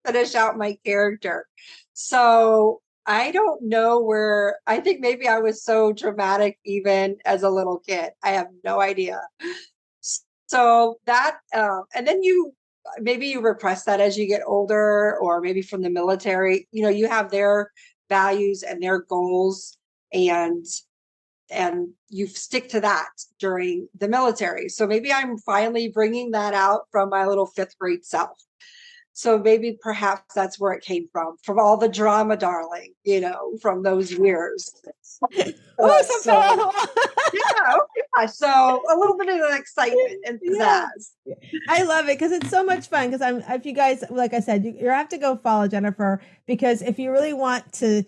finish out my character. So I don't know where, I think maybe I was so dramatic even as a little kid. I have no idea. So that, and then maybe you repress that as you get older, or maybe from the military, you have their values and their goals, and you stick to that during the military. So maybe I'm finally bringing that out from my little fifth grade self. So maybe perhaps that's where it came from all the drama, darling, from those years.
Oh,
So yeah. So a little bit of the excitement and pizzazz.
Yeah. I love it because it's so much fun. Because if you guys, like I said, you have to go follow Jenifer, because if you really want to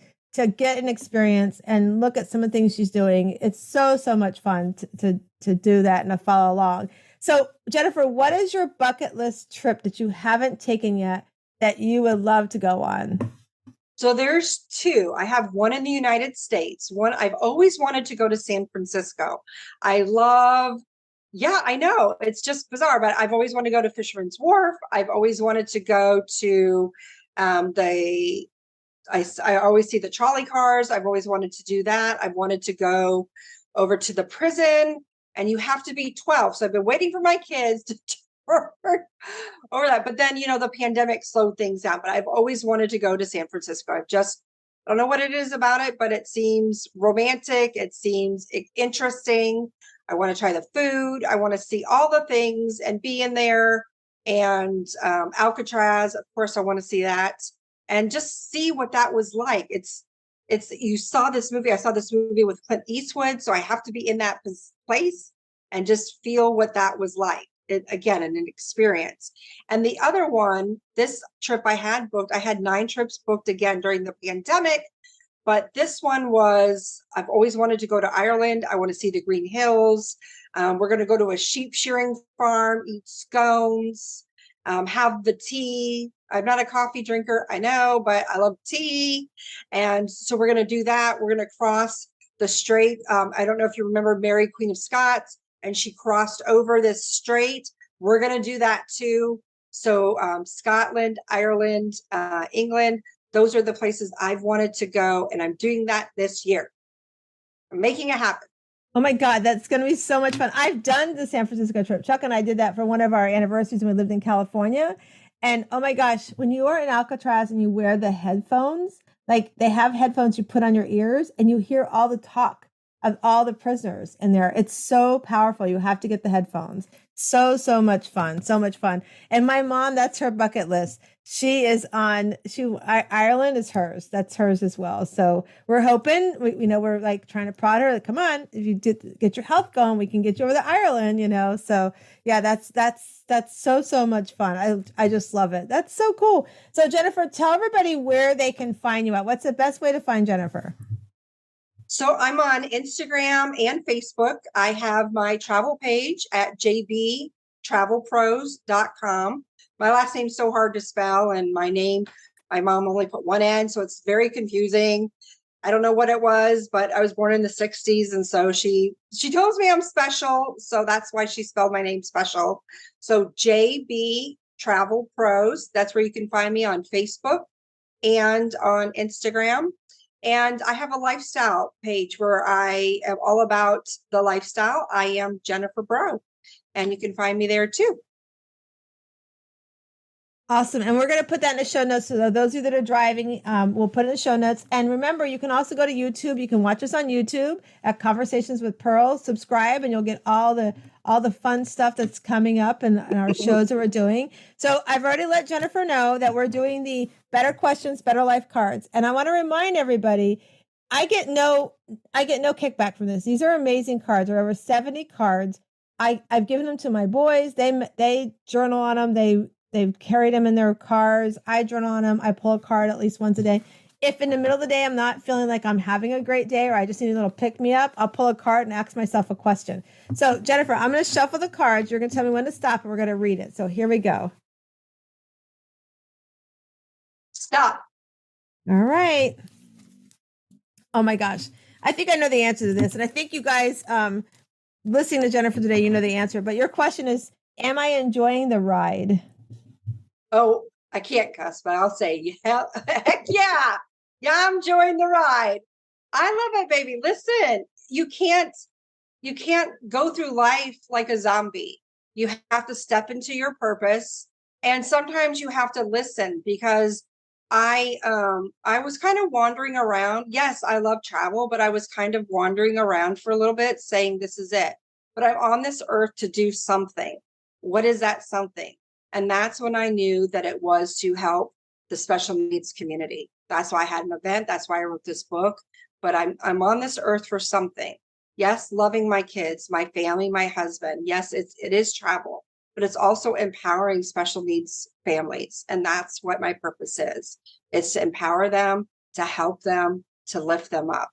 get an experience and look at some of the things she's doing, it's so much fun to do that and to follow along. So, Jenifer, what is your bucket list trip that you haven't taken yet that you would love to go on?
So there's two. I have one in the United States. One, I've always wanted to go to San Francisco. I know it's just bizarre, but I've always wanted to go to Fisherman's Wharf. I've always wanted to go to I always see the trolley cars. I've always wanted to do that. I've wanted to go over to the prison, and you have to be 12. So I've been waiting for my kids to over that. But then, the pandemic slowed things down. But I've always wanted to go to San Francisco. I don't know what it is about it, but it seems romantic. It seems interesting. I want to try the food. I want to see all the things and be in there. And Alcatraz, of course, I want to see that and just see what that was like. You saw this movie. I saw this movie with Clint Eastwood. So I have to be in that place and just feel what that was like. Again, an experience. And the other one, this trip I had 9 trips booked again during the pandemic. But this one I've always wanted to go to Ireland. I want to see the Green Hills. We're going to go to a sheep shearing farm, eat scones, have the tea. I'm not a coffee drinker, I know, but I love tea. And so we're going to do that. We're going to cross the strait. I don't know if you remember Mary, Queen of Scots, and she crossed over this strait. We're going to do that too. So Scotland, Ireland, England, those are the places I've wanted to go. And I'm doing that this year. I'm making it happen.
Oh my God, that's going to be so much fun. I've done the San Francisco trip. Chuck and I did that for one of our anniversaries when we lived in California. And oh my gosh, when you are in Alcatraz and you wear the headphones, like they have headphones you put on your ears and you hear all the talk of all the prisoners in there. It's so powerful. You have to get the headphones. So much fun. So much fun. And my mom, that's her bucket list. Ireland is hers. That's hers as well. So we're hoping, we're like trying to prod her. Like, come on, if you get your health going, we can get you over to Ireland, So yeah, that's so much fun. I just love it. That's so cool. So Jenifer, tell everybody where they can find you at. What's the best way to find Jenifer?
So I'm on Instagram and Facebook. I have my travel page at jbtravelpros.com. My last name's so hard to spell, and my mom only put one N, so it's very confusing. I don't know what it was, but I was born in the 60s, and so she tells me I'm special, so that's why she spelled my name special. So JB Travel Pros, that's where you can find me on Facebook and on Instagram. And I have a lifestyle page where I am all about the lifestyle. I am Jenifer Breaux, and you can find me there too.
Awesome. And we're going to put that in the show notes. So those of you that are driving, we'll put it in the show notes. And remember, you can also go to YouTube. You can watch us on YouTube at Conversations with Pearl. Subscribe and you'll get all the fun stuff that's coming up and our shows that we're doing. So I've already let Jenifer know that we're doing the Better Questions, Better Life cards. And I want to remind everybody, I get no kickback from this. These are amazing cards. There are over 70 cards. I've given them to my boys. They journal on them. They've carried them in their cars. I journal on them. I pull a card at least once a day. If in the middle of the day I'm not feeling like I'm having a great day or I just need a little pick me up, I'll pull a card and ask myself a question. So Jenifer, I'm going to shuffle the cards. You're going to tell me when to stop and we're going to read it. So here we go.
Stop.
All right. Oh my gosh. I think I know the answer to this. And I think you guys listening to Jenifer today, you know the answer. But your question is, am I enjoying the ride?
Oh, I can't cuss, but I'll say, yeah, heck yeah. Yeah, I'm enjoying the ride. I love it, baby. Listen, you can't go through life like a zombie. You have to step into your purpose. And sometimes you have to listen because I was kind of wandering around. Yes, I love travel, but I was kind of wandering around for a little bit saying this is it. But I'm on this earth to do something. What is that something? And that's when I knew that it was to help the special needs community. That's why I had an event. That's why I wrote this book. But I'm on this earth for something. Yes, loving my kids, my family, my husband. Yes, it is travel, but it's also empowering special needs families. And that's what my purpose is. It's to empower them, to help them, to lift them up.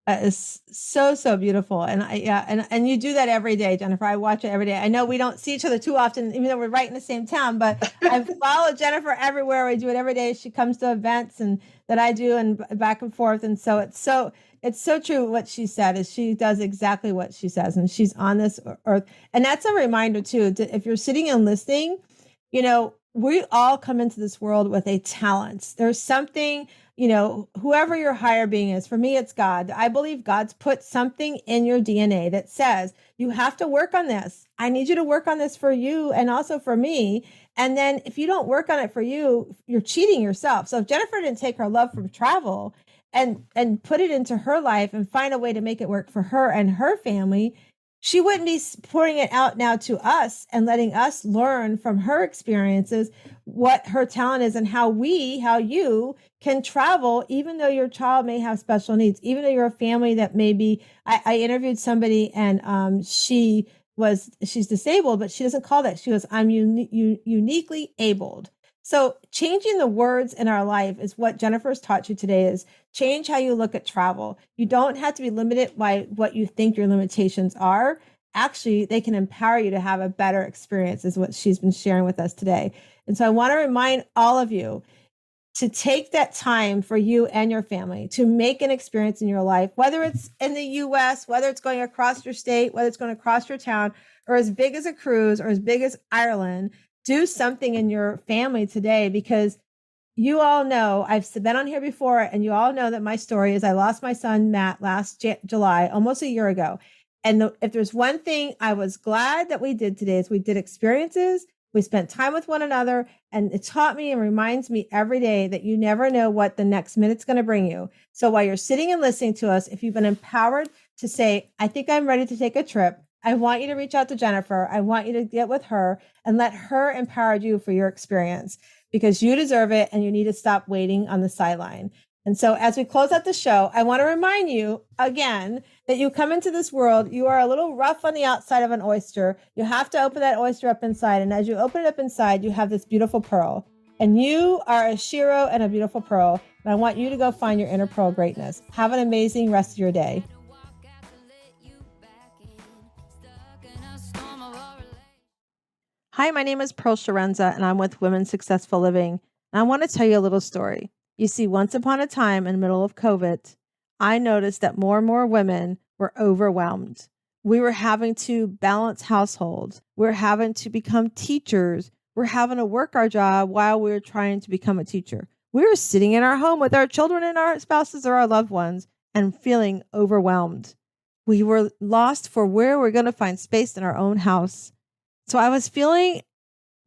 It's so beautiful. And and you do that every day, Jenifer. I watch it every day. I know we don't see each other too often, even though we're right in the same town, but I follow Jenifer everywhere. We do it every day. She comes to events and that I do and back and forth. And so it's so true what she said is she does exactly what she says and she's on this earth. And that's a reminder too, if you're sitting and listening, you know, we all come into this world with a talent. There's something, you know, whoever your higher being is, for me, it's God. I believe God's put something in your DNA that says you have to work on this. I need you to work on this for you and also for me. And then if you don't work on it for you, you're cheating yourself. So if Jenifer didn't take her love from travel and put it into her life and find a way to make it work for her and her family, she wouldn't be pouring it out now to us and letting us learn from her experiences what her talent is and how you can travel, even though your child may have special needs, even though you're a family that maybe I interviewed somebody and she's disabled, but she doesn't call that. She goes, I'm uniquely abled. So changing the words in our life is what Jenifer's taught you today is change how you look at travel. You don't have to be limited by what you think your limitations are. Actually, they can empower you to have a better experience is what she's been sharing with us today. And so I want to remind all of you to take that time for you and your family to make an experience in your life, whether it's in the US, whether it's going across your state, whether it's going across your town, or as big as a cruise or as big as Ireland. Do something in your family today because you all know I've been on here before and you all know that my story is I lost my son, Matt, last July, almost a year ago. And if there's one thing I was glad that we did today is we did experiences. We spent time with one another and it taught me and reminds me every day that you never know what the next minute's going to bring you. So while you're sitting and listening to us, if you've been empowered to say, I think I'm ready to take a trip, I want you to reach out to Jenifer. I want you to get with her and let her empower you for your experience because you deserve it and you need to stop waiting on the sideline. And so as we close out the show, I want to remind you again that you come into this world, you are a little rough on the outside of an oyster. You have to open that oyster up inside. And as you open it up inside, you have this beautiful pearl. And you are a shiro and a beautiful pearl. And I want you to go find your inner pearl greatness. Have an amazing rest of your day. Hi, my name is Pearl Sharenza, and I'm with Women Successful Living. And I want to tell you a little story. You see, once upon a time in the middle of COVID, I noticed that more and more women were overwhelmed. We were having to balance households. We're having to become teachers. We're having to work our job while we're trying to become a teacher. We were sitting in our home with our children and our spouses or our loved ones and feeling overwhelmed. We were lost for where we're going to find space in our own house. So I was feeling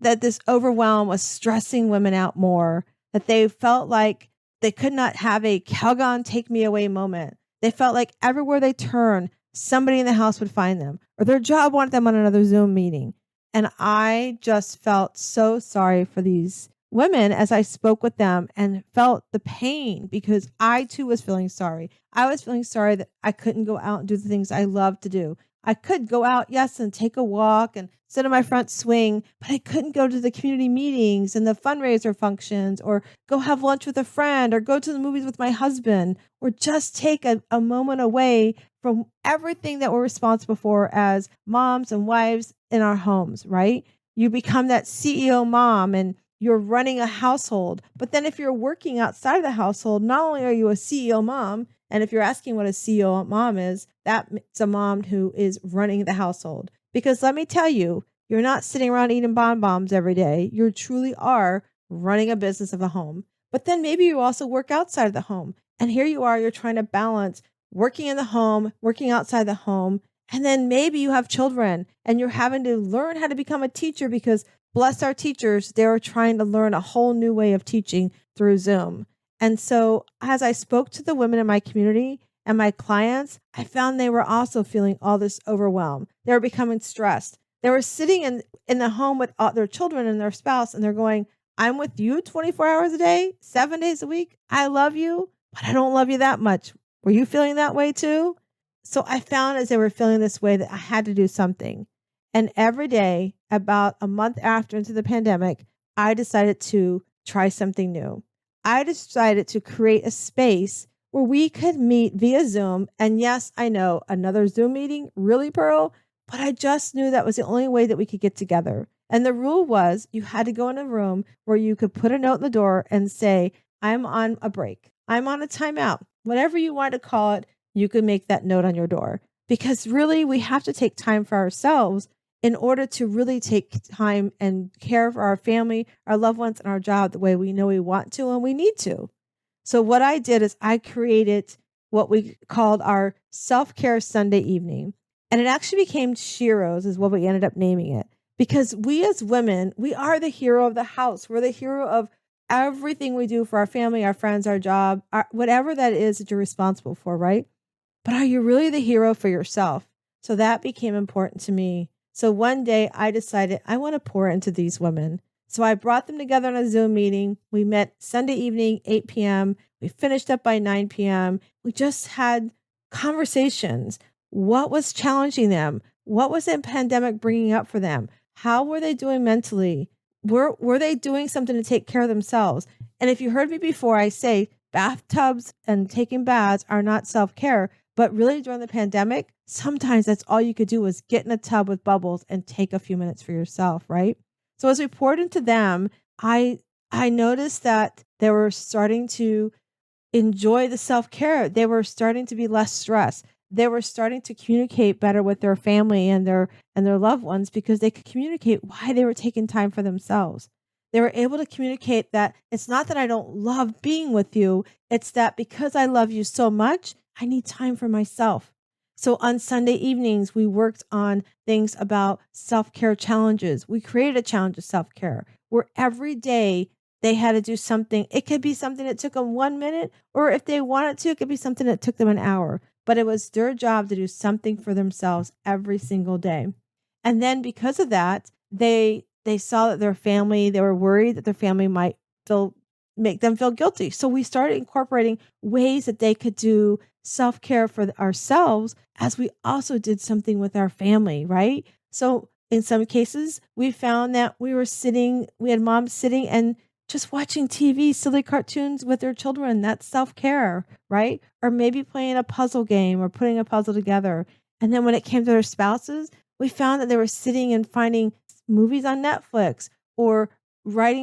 that this overwhelm was stressing women out more, that they felt like they could not have a Calgon take me away moment. They felt like everywhere they turned, somebody in the house would find them, or their job wanted them on another Zoom meeting. And I just felt so sorry for these women as I spoke with them and felt the pain because I too was feeling sorry. I was feeling sorry that I couldn't go out and do the things I love to do. I could go out, yes, and take a walk and sit on my front swing, but I couldn't go to the community meetings and the fundraiser functions or go have lunch with a friend or go to the movies with my husband or just take a moment away from everything that we're responsible for as moms and wives in our homes, right? You become that CEO mom and you're running a household. But then if you're working outside of the household, not only are you a CEO mom, and if you're asking what a CEO mom is, that's a mom who is running the household. Because let me tell you, you're not sitting around eating bonbons every day. You truly are running a business of the home. But then maybe you also work outside of the home. And here you are, you're trying to balance working in the home, working outside the home. And then maybe you have children and you're having to learn how to become a teacher because bless our teachers, they're trying to learn a whole new way of teaching through Zoom. And so as I spoke to the women in my community and my clients, I found they were also feeling all this overwhelm. They were becoming stressed. They were sitting in the home with all their children and their spouse, and they're going, I'm with you 24 hours a day, 7 days a week. I love you, but I don't love you that much. Were you feeling that way too? So I found as they were feeling this way that I had to do something. And every day, about a month after into the pandemic, I decided to try something new. I decided to create a space where we could meet via Zoom. And yes, I know another Zoom meeting, really, Pearl, but I just knew that was the only way that we could get together. And the rule was you had to go in a room where you could put a note in the door and say, I'm on a break. I'm on a timeout. Whatever you want to call it, you could make that note on your door. Because really, we have to take time for ourselves in order to really take time and care for our family, our loved ones, and our job the way we know we want to and we need to. So what I did is I created what we called our self-care Sunday evening. And it actually became Shiro's is what we ended up naming it. Because we as women, we are the hero of the house. We're the hero of everything we do for our family, our friends, our job, whatever that is that you're responsible for, right? But are you really the hero for yourself? So that became important to me. So one day I decided I want to pour into these women. So I brought them together on a Zoom meeting. We met Sunday evening, 8 p.m. We finished up by 9 p.m. We just had conversations. What was challenging them? What was the pandemic bringing up for them? How were they doing mentally? Were they doing something to take care of themselves? And if you heard me before, I say bathtubs and taking baths are not self-care. But really during the pandemic, sometimes that's all you could do was get in a tub with bubbles and take a few minutes for yourself, right? So as we poured into them, I noticed that they were starting to enjoy the self-care. They were starting to be less stressed. They were starting to communicate better with their family and their loved ones because they could communicate why they were taking time for themselves. They were able to communicate that it's not that I don't love being with you, it's that because I love you so much, I need time for myself. So on Sunday evenings, we worked on things about self-care challenges. We created a challenge of self-care where every day they had to do something. It could be something that took them 1 minute, or if they wanted to, it could be something that took them an hour. But it was their job to do something for themselves every single day. And then because of that, they saw that their family, they were worried that their family might make them feel guilty. So we started incorporating ways that they could do self-care for ourselves as we also did something with our family, right? So in some cases, we found that we had moms sitting and just watching TV, silly cartoons with their children. That's self-care, right? Or maybe playing a puzzle game or putting a puzzle together. And then when it came to their spouses, we found that they were sitting and finding movies on Netflix or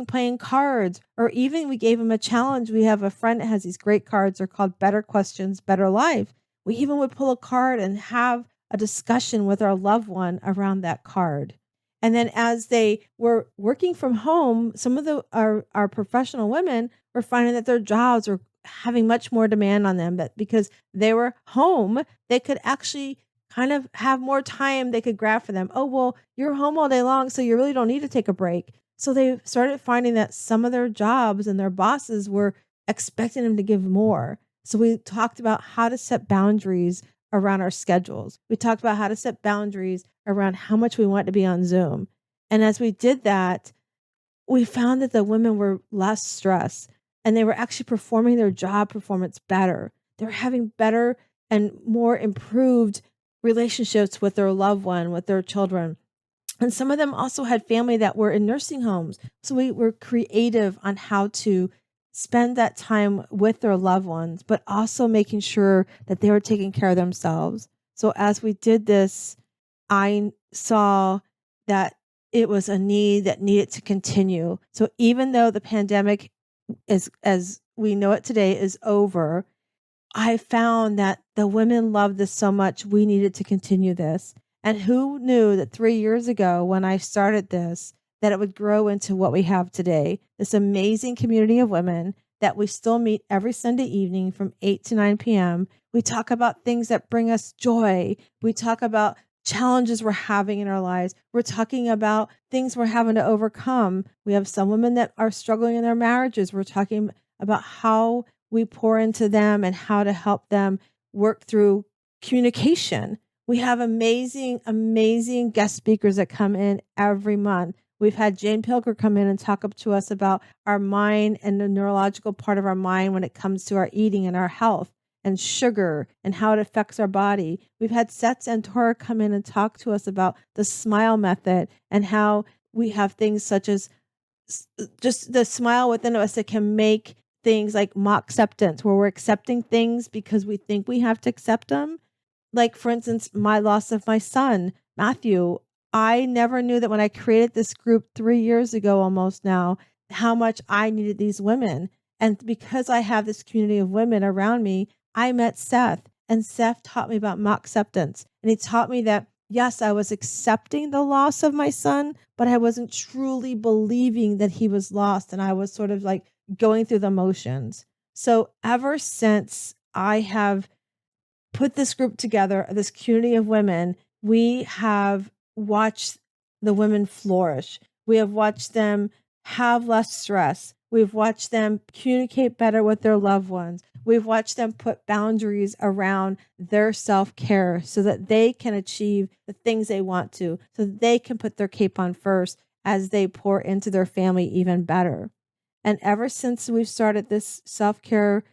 playing cards, or even we gave them a challenge. We have a friend that has these great cards. They're called Better Questions, Better Life. We even would pull a card and have a discussion with our loved one around that card. And then as they were working from home, some of our professional women were finding that their jobs were having much more demand on them, but because they were home, they could actually kind of have more time they could grab for them. Oh, well, you're home all day long, so you really don't need to take a break. So they started finding that some of their jobs and their bosses were expecting them to give more. So we talked about how to set boundaries around our schedules. We talked about how to set boundaries around how much we want to be on Zoom. And as we did that, we found that the women were less stressed and they were actually performing their job performance better. They were having better and more improved relationships with their loved one, with their children. And some of them also had family that were in nursing homes. So we were creative on how to spend that time with their loved ones, but also making sure that they were taking care of themselves. So as we did this, I saw that it was a need that needed to continue. So even though the pandemic is, as we know it today, is over, I found that the women loved this so much, we needed to continue this. And who knew that 3 years ago, when I started this, that it would grow into what we have today, this amazing community of women that we still meet every Sunday evening from 8 to 9 p.m. We talk about things that bring us joy. We talk about challenges we're having in our lives. We're talking about things we're having to overcome. We have some women that are struggling in their marriages. We're talking about how we pour into them and how to help them work through communication. We have amazing, amazing guest speakers that come in every month. We've had Jane Pilger come in and talk up to us about our mind and the neurological part of our mind when it comes to our eating and our health and sugar and how it affects our body. We've had Seth Santora come in and talk to us about the smile method and how we have things such as just the smile within us that can make things like mock acceptance, where we're accepting things because we think we have to accept them. Like, for instance, my loss of my son, Matthew. I never knew that when I created this group 3 years ago, almost now, how much I needed these women. And because I have this community of women around me, I met Seth, and Seth taught me about mock acceptance. And he taught me that, yes, I was accepting the loss of my son, but I wasn't truly believing that he was lost. And I was sort of like going through the motions. So ever since I have put this group together, this community of women, we have watched the women flourish. We have watched them have less stress. We've watched them communicate better with their loved ones. We've watched them put boundaries around their self-care so that they can achieve the things they want to, so that they can put their cape on first as they pour into their family even better. And ever since we've started this self-care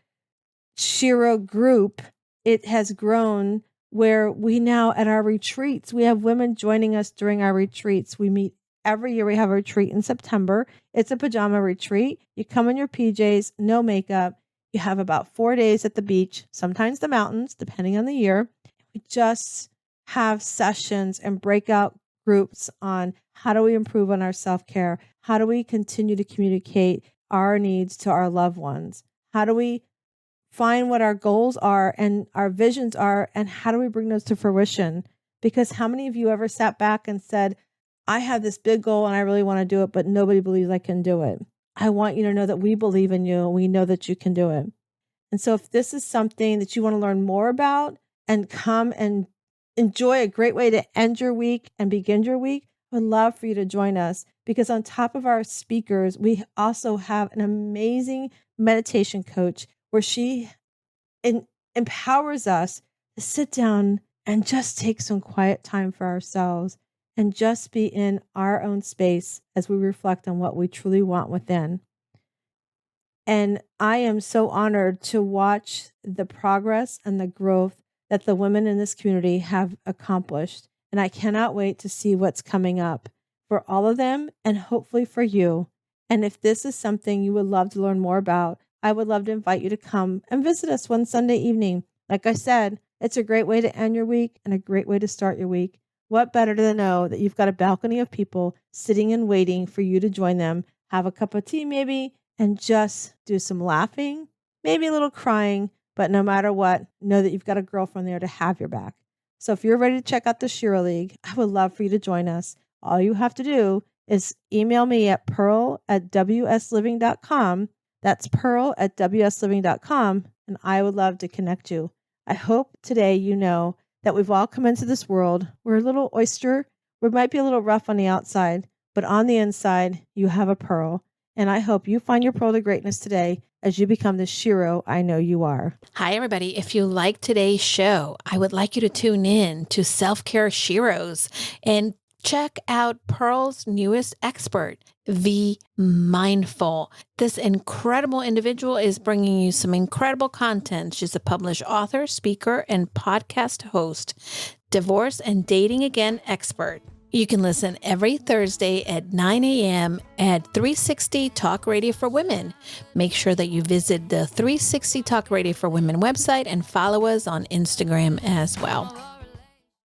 Shiro group, it has grown where we now at our retreats, we have women joining us during our retreats. We meet every year. We have a retreat in September. It's a pajama retreat. You come in your PJs, no makeup. You have about 4 days at the beach, sometimes the mountains, depending on the year. We just have sessions and breakout groups on how do we improve on our self-care? How do we continue to communicate our needs to our loved ones? How do we find what our goals are and our visions are, and how do we bring those to fruition? Because how many of you ever sat back and said, I have this big goal and I really want to do it, but nobody believes I can do it? I want you to know that we believe in you and we know that you can do it. And so if this is something that you want to learn more about and come and enjoy a great way to end your week and begin your week, I would love for you to join us, because on top of our speakers, we also have an amazing meditation coach where she empowers us to sit down and just take some quiet time for ourselves and just be in our own space as we reflect on what we truly want within. And I am so honored to watch the progress and the growth that the women in this community have accomplished. And I cannot wait to see what's coming up for all of them and hopefully for you. And if this is something you would love to learn more about, I would love to invite you to come and visit us one Sunday evening. Like I said, it's a great way to end your week and a great way to start your week. What better to know that you've got a balcony of people sitting and waiting for you to join them, have a cup of tea maybe, and just do some laughing, maybe a little crying, but no matter what, know that you've got a girlfriend there to have your back. So if you're ready to check out the Shiro League, I would love for you to join us. All you have to do is email me at pearl@wsliving.com. That's pearl@wsliving.com, and I would love to connect you. I hope today you know that we've all come into this world. We're a little oyster. We might be a little rough on the outside, but on the inside, you have a pearl. And I hope you find your pearl to greatness today as you become the shero I know you are.
Hi, everybody. If you like today's show, I would like you to tune in to Self-Care Sheroes and check out Pearl's newest expert, The Mindful. This incredible individual is bringing you some incredible content. She's a published author, speaker, and podcast host, divorce and dating again expert. You can listen every Thursday at 9 a.m. at 360 Talk Radio for Women. Make sure that you visit the 360 Talk Radio for Women website and follow us on Instagram as well.